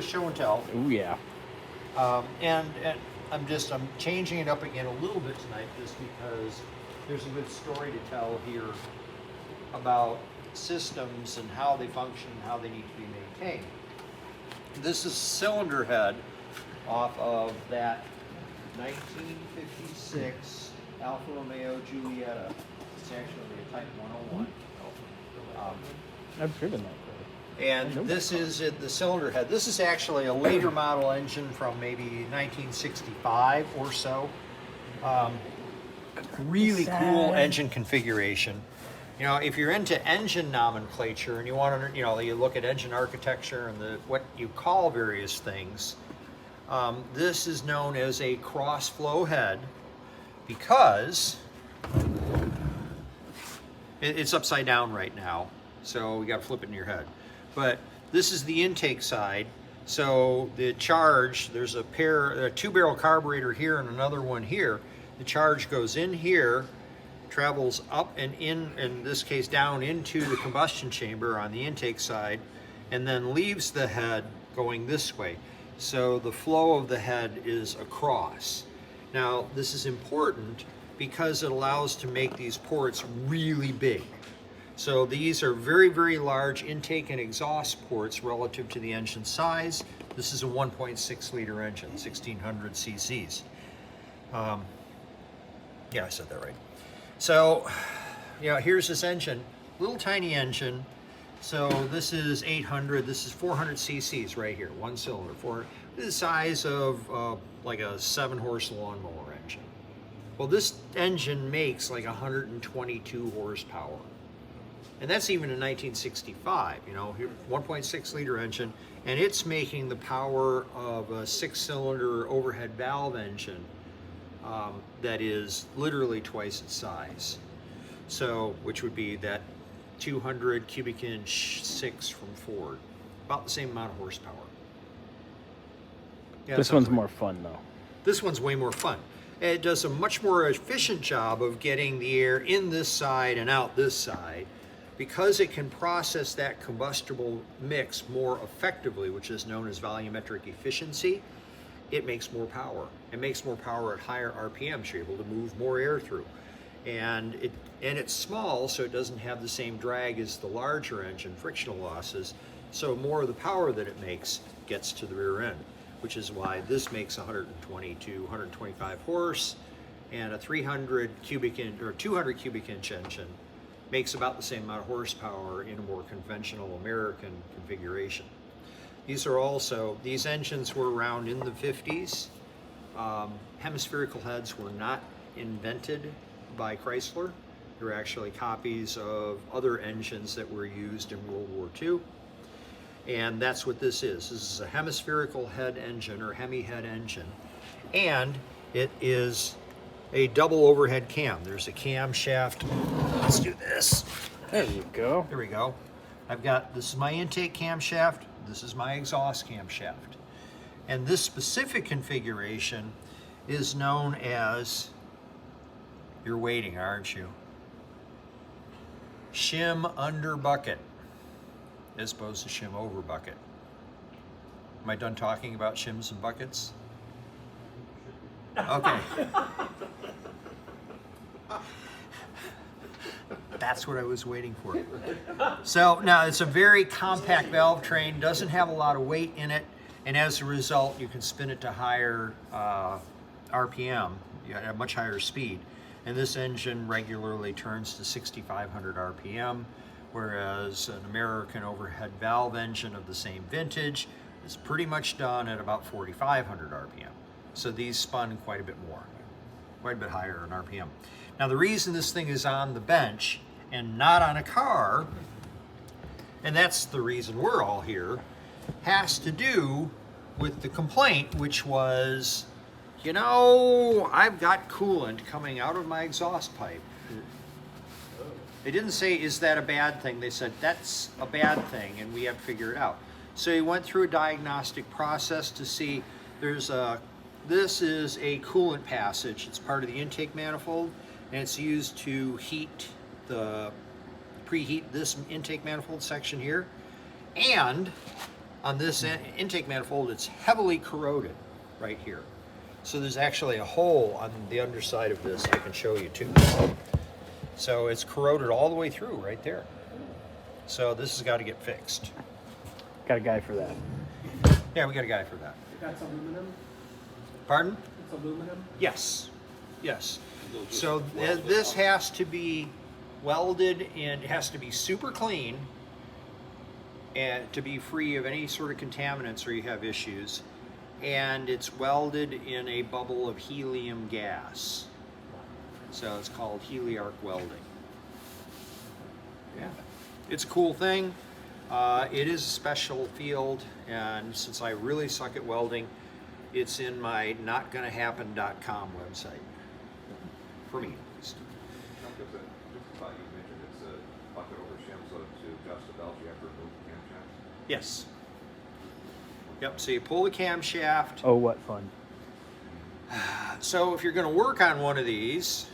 Show and tell. Oh yeah. And I'm changing it up again a little bit tonight just because there's a good story to tell here about systems and how they function and how they need to be maintained. This is cylinder head off of that 1956 Alfa Romeo Giulietta. It's actually a Type 101. I've driven that car. And this is the cylinder head. This is actually a later model engine from maybe 1965 or so. Really cool engine configuration. You know, if you're into engine nomenclature and you want to, you look at engine architecture and what you call various things, this is known as a cross flow head because it's upside down right now. So we got to flip it in your head. But this is the intake side. So the charge, there's a two-barrel carburetor here and another one here. The charge goes in here, travels up and in this case down into the combustion chamber on the intake side, and then leaves the head going this way. So the flow of the head is across. Now this is important because it allows to make these ports really big. So these are very, very large intake and exhaust ports relative to the engine size. This is a 1.6 liter engine, 1600 cc's. Yeah, I said that right. So, here's this engine, little tiny engine. So this is 800, this is 400 cc's right here, one cylinder, the size of like a 7-horse lawnmower engine. Well, this engine makes like 122 horsepower. And that's even in 1965, 1.6 liter engine, and it's making the power of a 6-cylinder overhead valve engine that is literally twice its size. So, which would be that 200 cubic inch 6 from Ford, about the same amount of horsepower. Yeah, this one's more fun though. This one's way more fun. It does a much more efficient job of getting the air in this side and out this side. Because it can process that combustible mix more effectively, which is known as volumetric efficiency, it makes more power. It makes more power at higher RPMs. You're able to move more air through. And it's small, so it doesn't have the same drag as the larger engine, frictional losses. So more of the power that it makes gets to the rear end, which is why this makes 122, 125 horse, and a 300 cubic inch or 200 cubic inch engine makes about the same amount of horsepower in a more conventional American configuration. These engines were around in the 50s. Hemispherical heads were not invented by Chrysler. They're actually copies of other engines that were used in World War II. And that's what this is. This is a hemispherical head engine or Hemi head engine. And it is a double overhead cam. There's a camshaft. Let's do this. There you go. There we go. This is my intake camshaft. This is my exhaust camshaft. And this specific configuration is known as, you're waiting, aren't you? Shim under bucket, as opposed to shim over bucket. Am I done talking about shims and buckets? Okay. That's what I was waiting for. So now it's a very compact valve train, doesn't have a lot of weight in it, and as a result you can spin it to higher RPM, at a much higher speed. And this engine regularly turns to 6,500 RPM, whereas an American overhead valve engine of the same vintage is pretty much done at about 4,500 RPM. So these spun quite a bit more, quite a bit higher in RPM. Now the reason this thing is on the bench and not on a car, and that's the reason we're all here, has to do with the complaint, which was, I've got coolant coming out of my exhaust pipe. They didn't say, is that a bad thing? They said, that's a bad thing, and we have to figure it out. So he went through a diagnostic process to see this is a coolant passage. It's part of the intake manifold, and it's used to preheat this intake manifold section here. And on this intake manifold, it's heavily corroded right here. So there's actually a hole on the underside of this I can show you too. So it's corroded all the way through right there. So this has got to get fixed. Got a guy for that. Yeah, we got a guy for that. That's aluminum? Pardon? It's aluminum? Yes, yes. So this has to be welded and it has to be super clean and to be free of any sort of contaminants or you have issues. And it's welded in a bubble of helium gas. So it's called heliarc welding. Yeah, it's a cool thing. It is a special field, and since I really suck at welding, it's in my notgonnahappen.com website. For me, at least. Just thought you mentioned it's a bucket over shim, so to adjust the belts you have to remove the camshaft. Yes. Yep, so you pull the camshaft. Oh, what fun. So if you're going to work on one of these,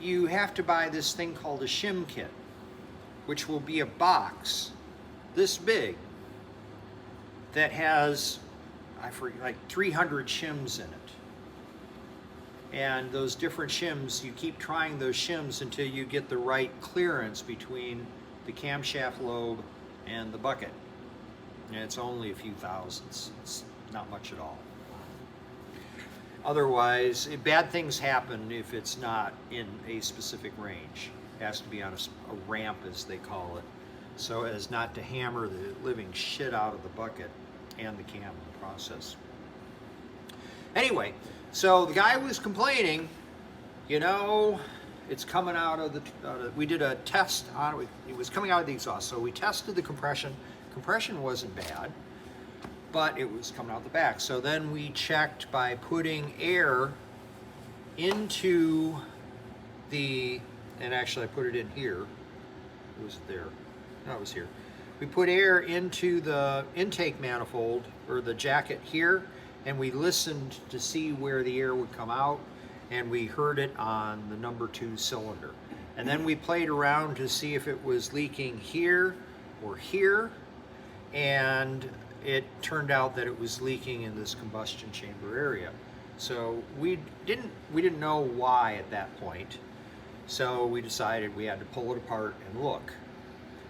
you have to buy this thing called a shim kit, which will be a box this big that has, I forget, like 300 shims in it. And those different shims, you keep trying those shims until you get the right clearance between the camshaft lobe and the bucket. And it's only a few thousandths. It's not much at all. Otherwise, bad things happen if it's not in a specific range. It has to be on a ramp, as they call it, so as not to hammer the living shit out of the bucket and the cam in the process. Anyway, so the guy was complaining, you know, it's coming out of the, we did a test on it, it was coming out of the exhaust, so we tested the compression. Compression wasn't bad, but it was coming out the back. So then we checked by putting air into the, and actually I put it in here. Was it there? No, it was here. We put air into the intake manifold, or the jacket here, and we listened to see where the air would come out, and we heard it on the number 2 cylinder. And then we played around to see if it was leaking here or here, and it turned out that it was leaking in this combustion chamber area. So we didn't know why at that point. So we decided we had to pull it apart and look.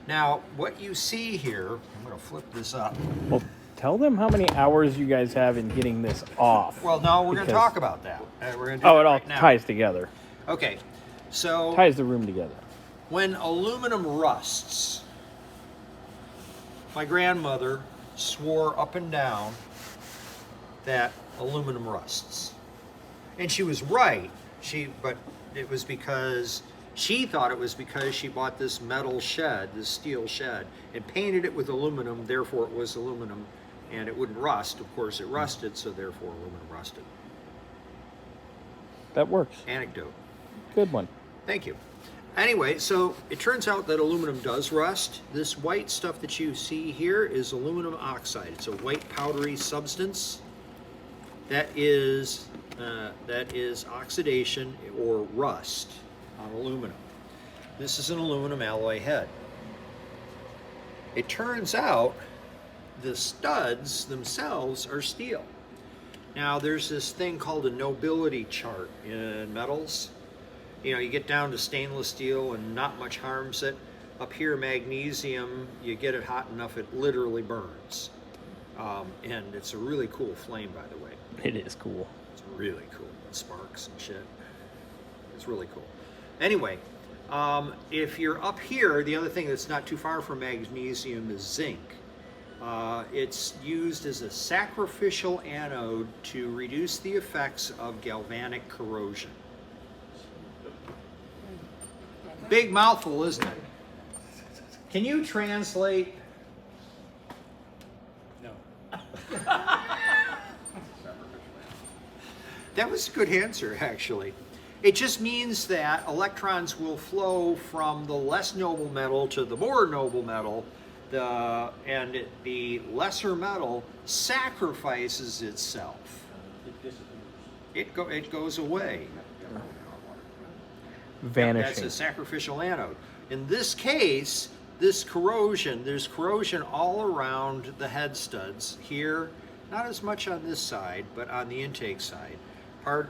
Now, what you see here, I'm going to flip this up. Well, tell them how many hours you guys have in getting this off. Well, no, we're going to because- talk about that. We're going to do Oh, that it all right now. ties together. Okay, so Ties the room together. when aluminum rusts, my grandmother swore up and down that aluminum rusts. And she was right. But it was because she thought it was because she bought this metal shed, this steel shed, and painted it with aluminum, therefore it was aluminum, and it wouldn't rust. Of course it rusted, so therefore aluminum rusted. That works. Anecdote. Good one. Thank you. Anyway, so it turns out that aluminum does rust. This white stuff that you see here is aluminum oxide. It's a white powdery substance that is oxidation or rust on aluminum. This is an aluminum alloy head. It turns out the studs themselves are steel. Now there's this thing called a nobility chart in metals. You know, you get down to stainless steel and not much harms it. Up here, magnesium, you get it hot enough, it literally burns. And it's a really cool flame, by the way. It is cool. It's really cool. It sparks and shit. It's really cool. Anyway, if you're up here, the other thing that's not too far from magnesium is zinc. It's used as a sacrificial anode to reduce the effects of galvanic corrosion. Big mouthful, isn't it? Can you translate? No. That was a good answer, actually. It just means that electrons will flow from the less noble metal to the more noble metal, and the lesser metal sacrifices itself. It goes away. That's Vanishing. a sacrificial anode. In this case, this corrosion, there's corrosion all around the head studs here, not as much on this side, but on the intake side. Part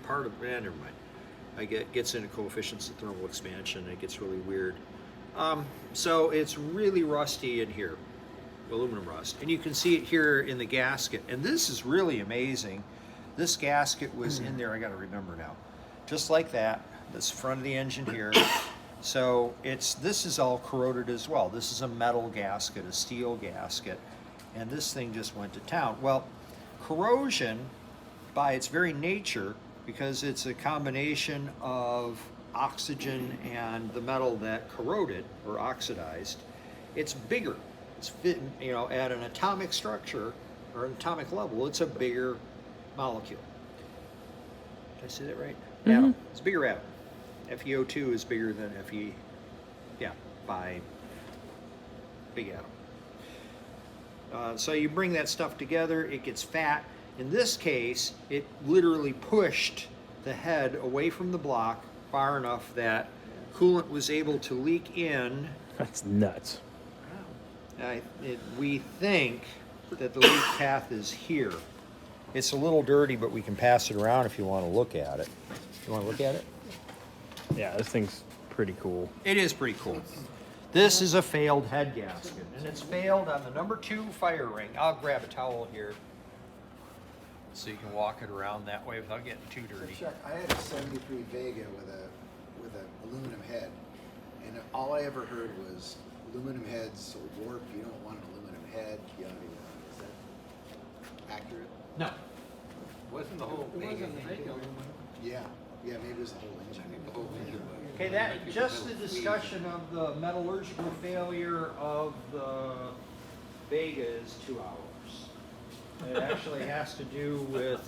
of, never mind. Gets into coefficients of thermal expansion. It gets really weird. So it's really rusty in here, aluminum rust. And you can see it here in the gasket. And this is really amazing. This gasket was in there, I gotta remember now. Just like that, this front of the engine here. So this is all corroded as well. This is a metal gasket, a steel gasket. And this thing just went to town. Well, corrosion, by its very nature, because it's a combination of oxygen and the metal that corroded or oxidized, it's bigger. It's fit, at an atomic structure or an atomic level, it's a bigger molecule. Did I say that right? Atom. It's a bigger atom. FeO2 is bigger than Fe, by big atom. So you bring that stuff together, it gets fat. In this case, it literally pushed the head away from the block far enough that coolant was able to leak in. That's nuts. We think that the leak path is here. It's a little dirty, but we can pass it around if you want to look at it. You want to look at it? Yeah, this thing's pretty cool. It is pretty cool. This is a failed head gasket, and it's failed on the number 2 fire ring. I'll grab a towel here so you can walk it around that way without getting too dirty. So Chuck, I had a 73 Vega with an aluminum head, and all I ever heard was aluminum heads will warp. You don't want an aluminum head. Is that accurate? No. Wasn't the whole Vega Yeah, maybe it was the whole engine. Okay, that just the discussion of the metallurgical failure of the Vega is 2 hours. It actually has to do with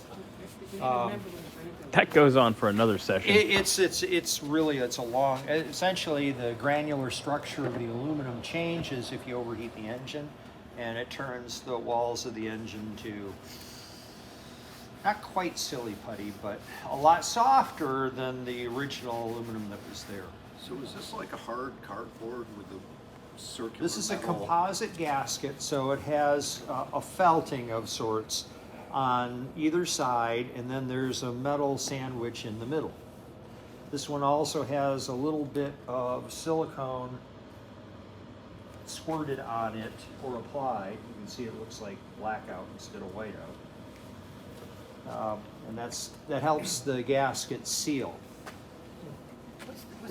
That goes on for another session. it's really a long. Essentially, the granular structure of the aluminum changes if you overheat the engine, and it turns the walls of the engine to not quite silly putty, but a lot softer than the original aluminum that was there. So is this like a hard cardboard with a circular This is a metal? composite gasket, so it has a felting of sorts on either side, and then there's a metal sandwich in the middle. This one also has a little bit of silicone squirted on it or applied. You can see it looks like blackout instead of whiteout. And that helps the gasket seal.